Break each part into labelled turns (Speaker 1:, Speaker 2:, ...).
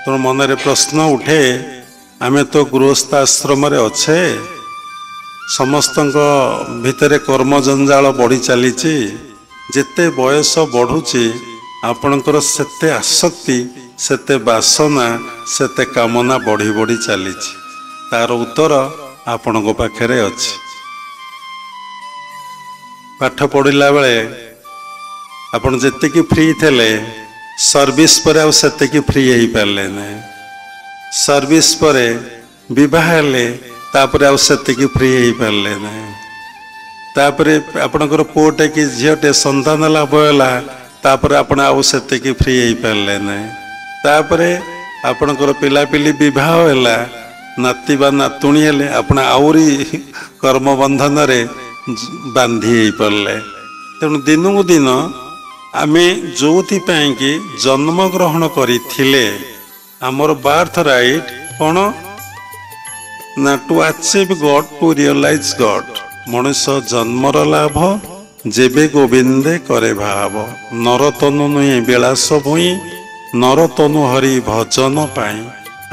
Speaker 1: तेणु मन रे प्रश्न उठे आमे तो गृहस्थ आश्रम अच्छे समस्त भितर कर्म जंजाल बढ़ी चली जेते बयस बढ़ुची आपणकर सेते आसक्ति सेते बासना सेते कामना बढ़ी बढ़ी चली तार उत्तर आपण पाखे अच्छी पाठ पढ़ला बेले आपण जेतिकी फ्री थे सर्विस पर आउ सेतिकी फ्री हो पारे ना सर्विस पर विवाह हेले तापर आउ सेतिकी फ्री हो पारे ना तापर आपणकर पुओटे कि झीटे संतान लाभ है तापर आपण आउ सेतिकी फ्री हो पारे ना तापर आपणकर पिलापिली विवाह है नाती बा नातुणी हेले आपण आउरी कर्म बंधन रे बांधी पारे तेणु दिन को दिन आमे जो कि जन्म ग्रहण करथिले आमर बार्थ राइट कौन ना to achieve God to realise God मनुष्य जन्मर लाभ जेबे गोविंदे करे भाव नरतनु नुहे विलास भुई नरतनु हरि भजन पाई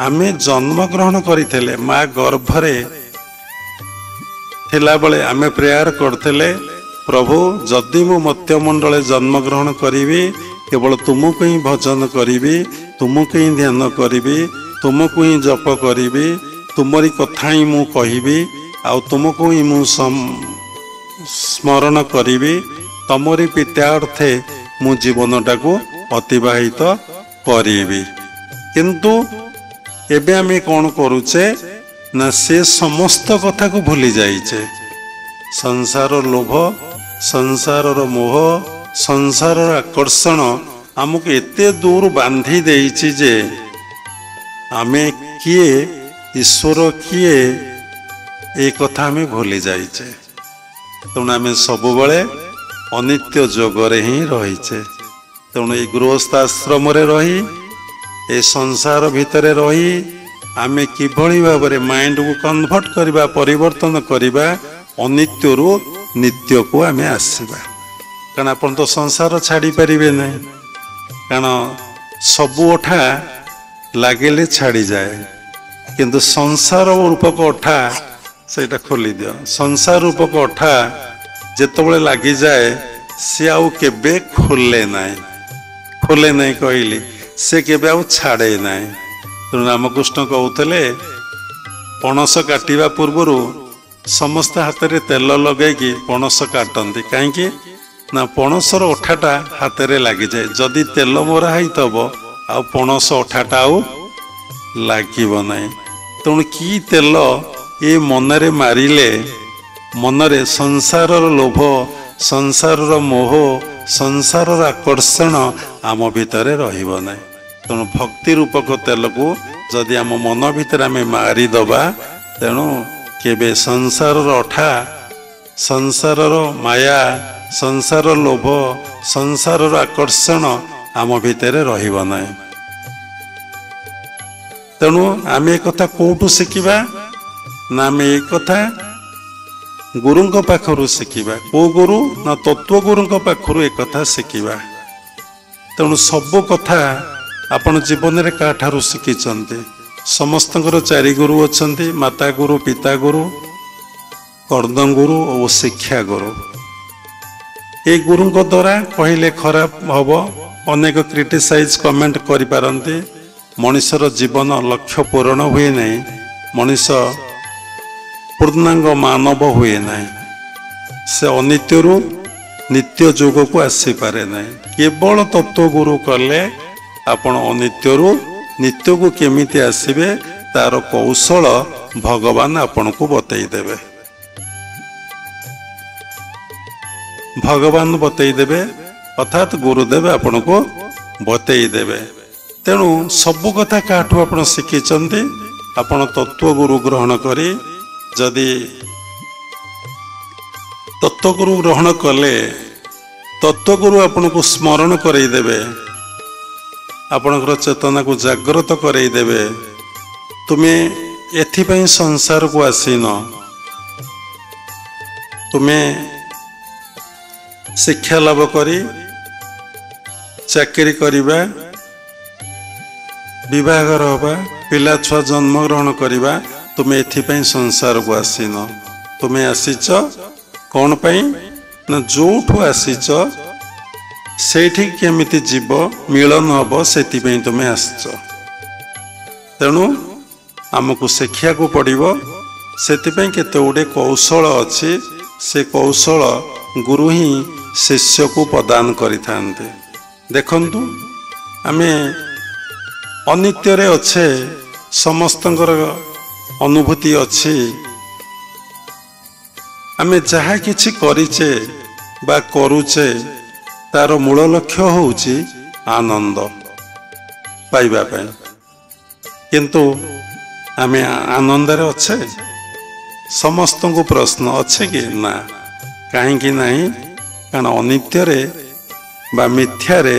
Speaker 1: आमे जन्म ग्रहण करथिले माँ गर्भरे थिला बेले आमे प्रेयर करथिले प्रभु जदि मु मत्यमंडल जन्म ग्रहण करी केवल तुमको ही भजन करी तुमको ही ध्यान करी तुमको ही जप करी तुमरी कथा ही मु कहि आ तुमको ही मु स्मरण करी तमरी पित्यार्थे मु जीवनटा को अतिवाहित करी किंतु एबे आमे कौन करुचे ना से समस्त कथा को भूली जाइचे संसार लोभ संसार मोह संसार आकर्षण आमको एते दूर बांधी देइछि जे आमे किए ईश्वर किए ए कथा आमे भूली जाइचे तेणु आमे सब बेले अनित्य जोगरे ही रहीचे तेणु ये गृहस्थ आश्रम रे रही ए संसार भितर रही आमे किभली भाव में माइंड को कन्वर्ट करवा परिवर्तन करवा अनित्य रु नित्य को आमे आसवा कारण अपन तो संसार छाड़ी पारे ना कारण सबू अठा लगे छाड़ी जाए किंतु संसार रूपक अठा से खोली दियो संसार रूपक अठा जिते लगी जाए सी आउ केबे खोले ना कहली से केबे आउ छाड़े ना तेणु रामकृष्ण कहते पणस काटिबा पूर्वर समस्त हाथ में तेल लगे पणस काटती कहीं ना पणसर अठाटा हाथ में लगी जाए जदि तेल मरा होतब आ पणस अठाटा आउ लागिब ना तेणु कि तेल ये मनरे मारिले मनरे संसार लोभ संसार मोह संसार आकर्षण आम भितर रहिब ना तेणु भक्ति रूपक तेल को जदि आम मन भितर आम मारिदबा तेणु केबे संसार अठा संसार माया संसार लोभ संसार आकर्षण आम भितर रहिब ना तेणु आम एक कथा कोठू शिखिबा ना आम एक कथा गुरु पाखरु शिखिबा को गुरु ना तत्व गुरु पाखरु एक कथा शिखिबा तेणु सब कथा आपण जीवन में क्या ठारू शिखी समस्त चारि गुरु अच्छा माता गुरु पिता गुरु कर्दम गुरु और शिक्षा गुरु ये गुरु द्वारा कहले खराब हम अनेक क्रिटिसाइज कमेंट करें मनुष्यर जीवन लक्ष्य पूरण हुए नहीं मनुष्य पूर्णांग मानव हुए नहीं से अनित्य नित्य जोग को आसीपे ना केवल तत्व गुरु कले आपण अनित्य नित्य को केमिति आसीबे तार कौशल भगवान आपण को बतईदेवे भगवान बतईदेवे अर्थात गुरुदेव आपण को बतईदेवे तेणु सबु कथा काठू आपण शिखिचंती आपण तत्व गुरु ग्रहण करी जदि तत्व गुरु ग्रहण कले तत्व गुरु आपण को स्मरण करईदेवे आपणकर चेतना को जागृत करईदेवे तुम्हें एथिपाई संसार को आसीन तुम्हें शिक्षा लाभ करी चाकरी करिबा ବିବାହର ହେବା, ପିଲା ଛୁଆ ଜନ୍ମ ଗ୍ରହଣ କରିବା, ତୁମେ ଏଥିପାଇଁ ସଂସାରକୁ ଆସିନ। ତୁମେ ଆସିଛ କ'ଣ ପାଇଁ? ନା ଯୋଉଠୁ ଆସିଛ ସେଇଠି କେମିତି ଯିବ, ମିଳନ ହେବ, ସେଥିପାଇଁ ତୁମେ ଆସିଛ। ତେଣୁ ଆମକୁ ଶିଖିବାକୁ ପଡ଼ିବ। ସେଥିପାଇଁ କେତେ ଗୁଡ଼ିଏ କୌଶଳ ଅଛି। ସେ କୌଶଳ ଗୁରୁ ହିଁ ଶିଷ୍ୟକୁ ପ୍ରଦାନ କରିଥାନ୍ତି। ଦେଖନ୍ତୁ, ଆମେ ଅନିତ୍ୟରେ ଅଛେ, ସମସ୍ତଙ୍କର ଅନୁଭୂତି ଅଛି। ଆମେ ଯାହା କିଛି କରିଛେ ବା କରୁଛେ ତାର ମୂଳ ଲକ୍ଷ୍ୟ ହେଉଛି ଆନନ୍ଦ ପାଇବା ପାଇଁ। କିନ୍ତୁ ଆମେ ଆନନ୍ଦରେ ଅଛେ? ସମସ୍ତଙ୍କୁ ପ୍ରଶ୍ନ ଅଛି କି? ନା। କାହିଁକି ନାହିଁ? କାରଣ ଅନିତ୍ୟରେ ବା ମିଥ୍ୟାରେ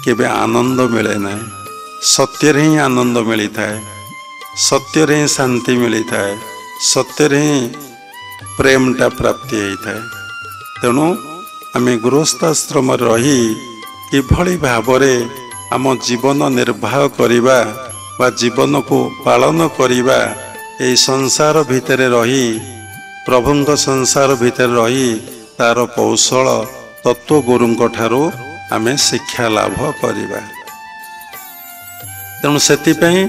Speaker 1: କେବେ ଆନନ୍ଦ ମିଳେ ନାହିଁ। ସତ୍ୟରେ ହିଁ ଆନନ୍ଦ ମିଳିଥାଏ, ସତ୍ୟରେ ହିଁ ଶାନ୍ତି ମିଳିଥାଏ, ସତ୍ୟରେ ହିଁ ପ୍ରେମଟା ପ୍ରାପ୍ତି ହେଇଥାଏ। ତେଣୁ ଆମେ ଗୃହସ୍ଥାଶ୍ରମରେ ରହି କିଭଳି ଭାବରେ ଆମ ଜୀବନ ନିର୍ବାହ କରିବା ବା ଜୀବନକୁ ପାଳନ କରିବା, ଏହି ସଂସାର ଭିତରେ ରହି, ପ୍ରଭୁଙ୍କ ସଂସାର ଭିତରେ ରହି ତାର କୌଶଳ ତତ୍ତ୍ୱଗୁରୁଙ୍କ ଠାରୁ ଆମେ ଶିକ୍ଷା ଲାଭ କରିବା। ତେଣୁ ସେଥିପାଇଁ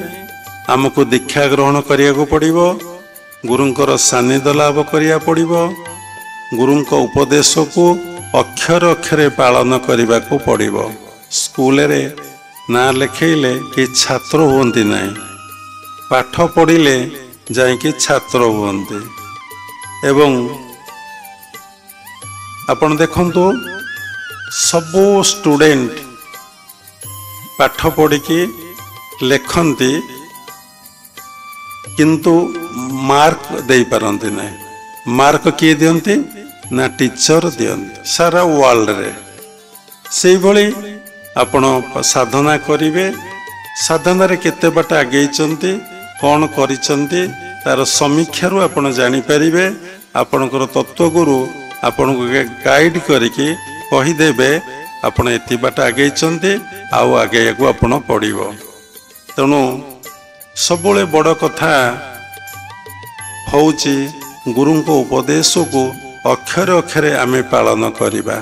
Speaker 1: ଆମକୁ ଦୀକ୍ଷା ଗ୍ରହଣ କରିବାକୁ ପଡ଼ିବ, ଗୁରୁଙ୍କର ସାନ୍ନିଧ୍ୟ ଲାଭ କରିବାକୁ ପଡ଼ିବ, ଗୁରୁଙ୍କ ଉପଦେଶକୁ ଅକ୍ଷର ଅକ୍ଷରେ ପାଳନ କରିବାକୁ ପଡ଼ିବ। ସ୍କୁଲରେ ନାଁ ଲେଖେଇଲେ କି ଛାତ୍ର ହୁଅନ୍ତି ନାହିଁ, ପାଠ ପଢ଼ିଲେ ଯାଇକି ଛାତ୍ର ହୁଅନ୍ତି। ଏବଂ ଆପଣ ଦେଖନ୍ତୁ, ସବୁ ଷ୍ଟୁଡେଣ୍ଟ ପାଠ ପଢ଼ିକି ଲେଖନ୍ତି କିନ୍ତୁ ମାର୍କ ଦେଇପାରନ୍ତି ନାହିଁ। ମାର୍କ କିଏ ଦିଅନ୍ତି? ନା ଟିଚର ଦିଅନ୍ତି ସାରା ୱାର୍ଲଡରେ। ସେଇଭଳି ଆପଣ ସାଧନା କରିବେ। ସାଧନାରେ କେତେ ବାଟ ଆଗେଇଛନ୍ତି, କ'ଣ କରିଛନ୍ତି, ତାର ସମୀକ୍ଷାରୁ ଆପଣ ଜାଣିପାରିବେ। ଆପଣଙ୍କର ତତ୍ତ୍ୱଗୁରୁ ଆପଣଙ୍କୁ ଗାଇଡ୍ କରିକି କହିଦେବେ ଆପଣ ଏତେ ବାଟ ଆଗେଇଛନ୍ତି, ଆଉ ଆଗେଇବାକୁ ଆପଣ ପଡ଼ିବ। ତେଣୁ ସବୁବେଳେ ବଡ଼ କଥା ହେଉଛି ଗୁରୁଙ୍କ ଉପଦେଶକୁ ଅକ୍ଷରେ ଅକ୍ଷରେ ଆମେ ପାଳନ କରିବା।